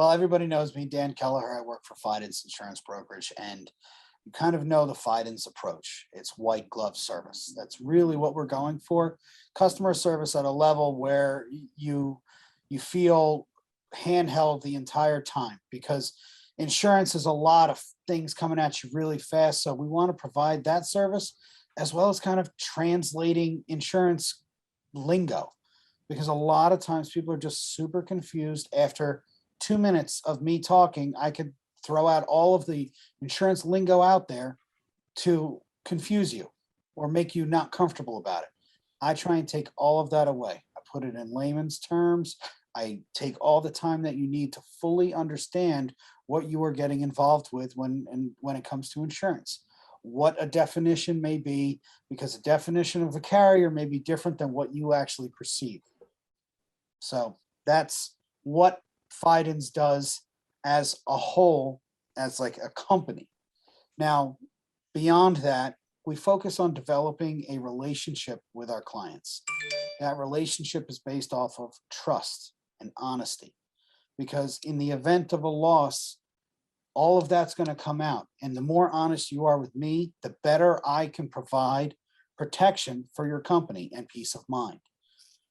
Well, everybody knows me, Dan Kelleher. I work for Fidance Insurance Brokerage, and you kind of know the Fidance approach. It's white glove service. That's really what we're going for. Customer service at a level where you feel handheld the entire time, because insurance is a lot of things coming at you really fast. So we want to provide that service as well as kind of translating insurance lingo, because a lot of times people are just super confused. After 2 minutes of me talking, I could throw out all of the insurance lingo out there to confuse you or make you not comfortable about it. I try and take all of that away. I put it in layman's terms. I take all the time that you need to fully understand what you are getting involved with when it comes to insurance. What a definition may be, because a definition of a carrier may be different than what you actually perceive. So that's what Fidance does as a whole, as like a company. Now, beyond that, we focus on developing a relationship with our clients. That relationship is based off of trust and honesty, because in the event of a loss, all of that's going to come out. And the more honest you are with me, the better I can provide protection for your company and peace of mind.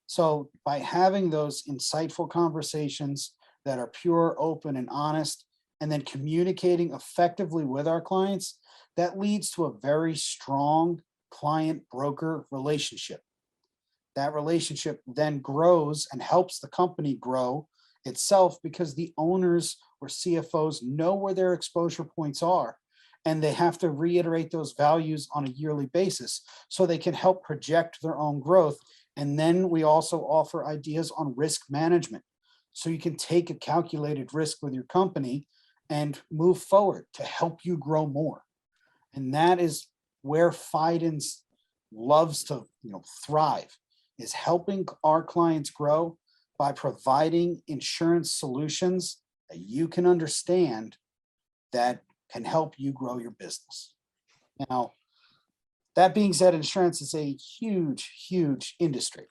So by having those insightful conversations that are pure, open, and honest, and then communicating effectively with our clients, that leads to a very strong client-broker relationship. That relationship then grows and helps the company grow itself, because the owners or CFOs know where their exposure points are, and they have to reiterate those values on a yearly basis so they can help project their own growth. And then we also offer ideas on risk management, so you can take a calculated risk with your company and move forward to help you grow more. And that is where Fidance loves to thrive, is helping our clients grow by providing insurance solutions that you can understand that can help you grow your business. Now, that being said, insurance is a huge, huge industry.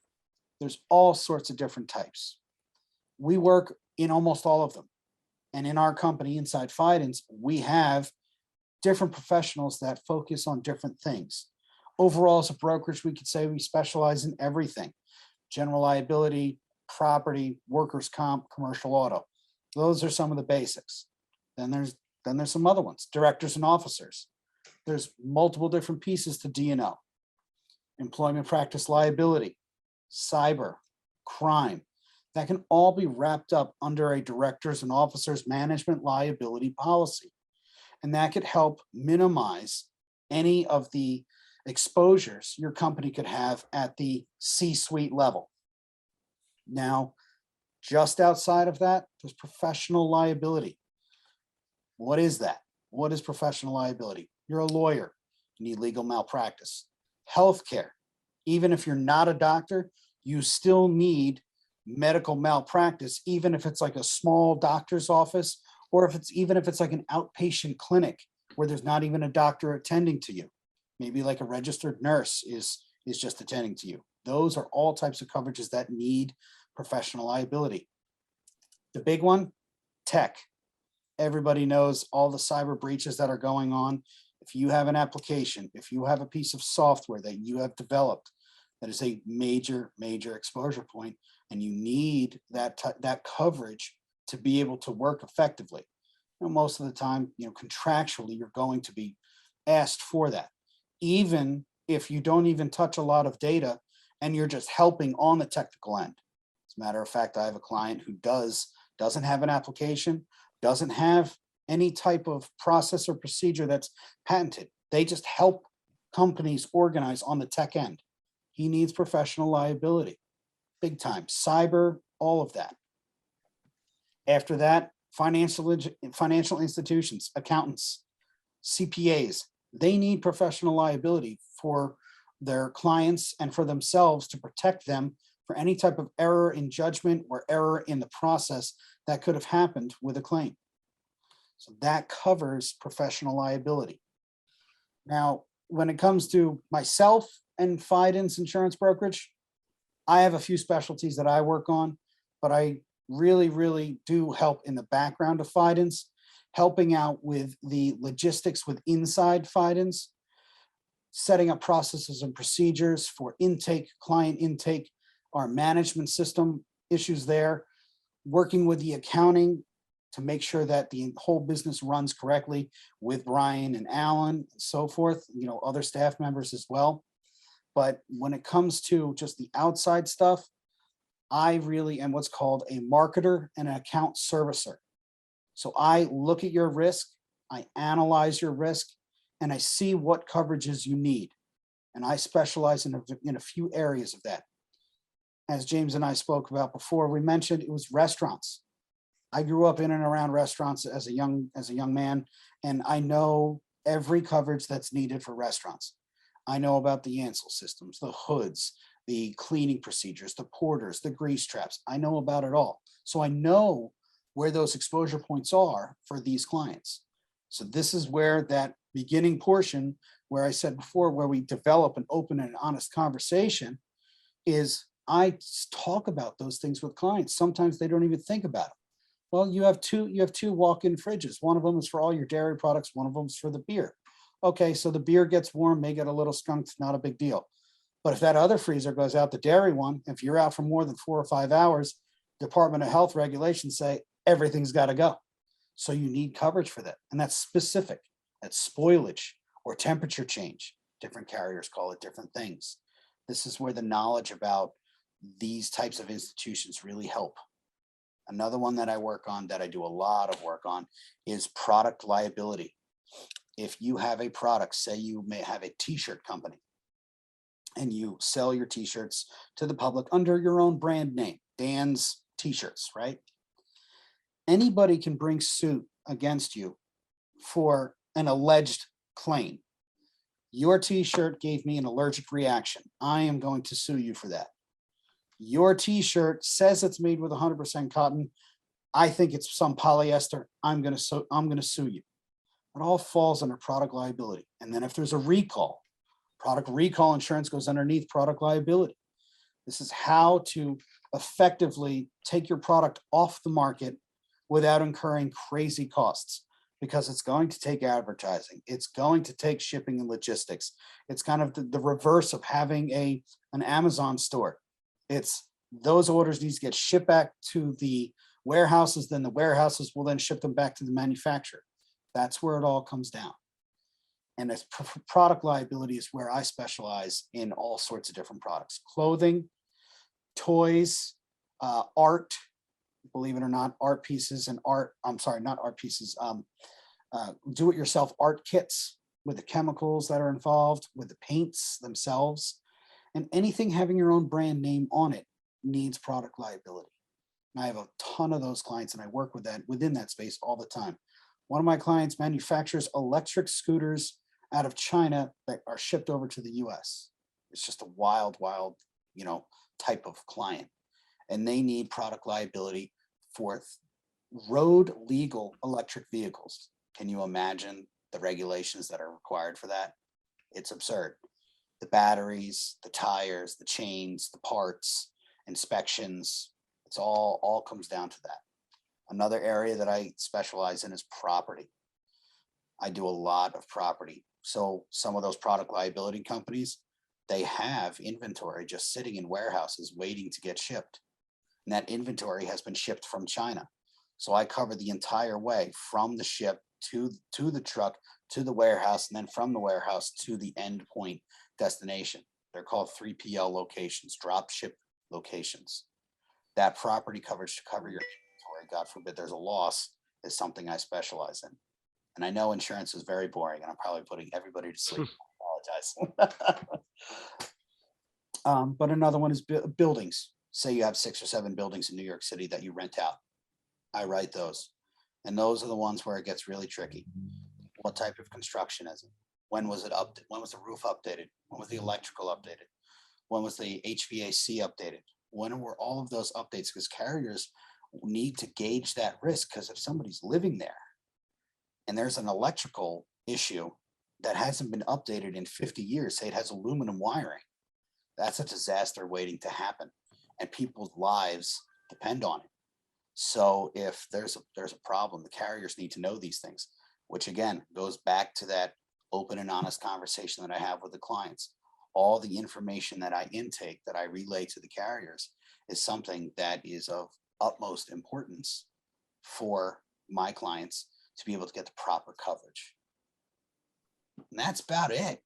There's all sorts of different types. We work in almost all of them. And in our company, inside Fidance, we have different professionals that focus on different things. Overall, as a brokerage, we could say we specialize in everything: general liability, property, workers' comp, commercial auto. Those are some of the basics. Then there's some other ones: directors and officers. There's multiple different pieces to D&O: employment practice liability, cyber, crime. That can all be wrapped up under a directors and officers management liability policy. And that could help minimize any of the exposures your company could have at the C-suite level. Now, just outside of that, there's professional liability. What is that? What is professional liability? You're a lawyer, you need legal malpractice. Healthcare, even if you're not a doctor, you still need medical malpractice, even if it's like a small doctor's office, or even if it's like an outpatient clinic where there's not even a doctor attending to you. Maybe like a registered nurse is just attending to you. Those are all types of coverages that need professional liability. The big one, tech. Everybody knows all the cyber breaches that are going on. If you have an application, if you have a piece of software that you have developed, that is a major, major exposure point, and you need that coverage to be able to work effectively. Most of the time, contractually, you're going to be asked for that, even if you don't even touch a lot of data and you're just helping on the technical end. As a matter of fact, I have a client who doesn't have an application, doesn't have any type of process or procedure that's patented. They just help companies organize on the tech end. He needs professional liability, big time. Cyber, all of that. After that, financial institutions, accountants, CPAs, they need professional liability for their clients and for themselves to protect them for any type of error in judgment or error in the process that could have happened with a claim. So that covers professional liability. Now, when it comes to myself and Fidance Insurance Brokerage, I have a few specialties that I work on, but I really do help in the background of FIDENS, helping out with the logistics with inside FIDENS, setting up processes and procedures for intake, client intake, our management system issues there, working with the accounting to make sure that the whole business runs correctly with Brian and Alan and so forth, other staff members as well. But when it comes to just the outside stuff, I really am what's called a marketer and an account servicer. So I look at your risk, I analyze your risk, and I see what coverages you need. And I specialize in a few areas of that. As James and I spoke about before, we mentioned it was restaurants. I grew up in and around restaurants as a young man, and I know every coverage that's needed for restaurants. I know about the Ansel systems, the hoods, the cleaning procedures, the porters, the grease traps. I know about it all. So I know where those exposure points are for these clients. So this is where that beginning portion, where I said before, where we develop an open and honest conversation, is I talk about those things with clients. Sometimes they don't even think about it. Well, you have two walk-in fridges. One of them is for all your dairy products. One of them is for the beer. Okay, so the beer gets warm, may get a little skunked, not a big deal. But if that other freezer goes out, the dairy one, if you're out for more than 4 or 5 hours, Department of Health regulations say everything's got to go. So you need coverage for that. And that's specific. That's spoilage or temperature change. Different carriers call it different things. This is where the knowledge about these types of institutions really help. Another one that I work on, that I do a lot of work on, is product liability. If you have a product, say you may have a t-shirt company, and you sell your t-shirts to the public under your own brand name, Dan's T-shirts, right? Anybody can bring suit against you for an alleged claim. Your t-shirt gave me an allergic reaction. I am going to sue you for that. Your t-shirt says it's made with 100% cotton. I think it's some polyester. I'm going to sue you. It all falls under product liability. And then if there's a recall, product recall insurance goes underneath product liability. This is how to effectively take your product off the market without incurring crazy costs, because it's going to take advertising. It's going to take shipping and logistics. It's kind of the reverse of having an Amazon store. It's those orders need to get shipped back to the warehouses, then the warehouses will then ship them back to the manufacturer. That's where it all comes down. And as product liability is where I specialize in all sorts of different products: clothing, toys, art, believe it or not, art pieces and not art pieces, do-it-yourself art kits with the chemicals that are involved, with the paints themselves, and anything having your own brand name on it needs product liability. And I have a ton of those clients, and I work with that within that space all the time. One of my clients manufactures electric scooters out of China that are shipped over to the US. It's just a wild, type of client. And they need product liability for road legal electric vehicles. Can you imagine the regulations that are required for that? It's absurd. The batteries, the tires, the chains, the parts, inspections, it's all comes down to that. Another area that I specialize in is property. I do a lot of property. So some of those product liability companies, they have inventory just sitting in warehouses waiting to get shipped. And that inventory has been shipped from China. So I cover the entire way from the ship to the truck, to the warehouse, and then from the warehouse to the end point destination. They're called 3PL locations, drop ship locations. That property coverage to cover your inventory, God forbid there's a loss, is something I specialize in. And I know insurance is very boring, and I'm probably putting everybody to sleep. I apologize. But another one is buildings. Say you have 6 or 7 buildings in New York City that you rent out. I write those. And those are the ones where it gets really tricky. What type of construction is it? When was it updated? When was the roof updated? When was the electrical updated? When was the HVAC updated? When were all of those updates? Because carriers need to gauge that risk, because if somebody's living there and there's an electrical issue that hasn't been updated in 50 years, say it has aluminum wiring, that's a disaster waiting to happen. And people's lives depend on it. So if there's a problem, the carriers need to know these things, which again goes back to that open and honest conversation that I have with the clients. All the information that I intake, that I relay to the carriers, is something that is of utmost importance for my clients to be able to get the proper coverage. And that's about it.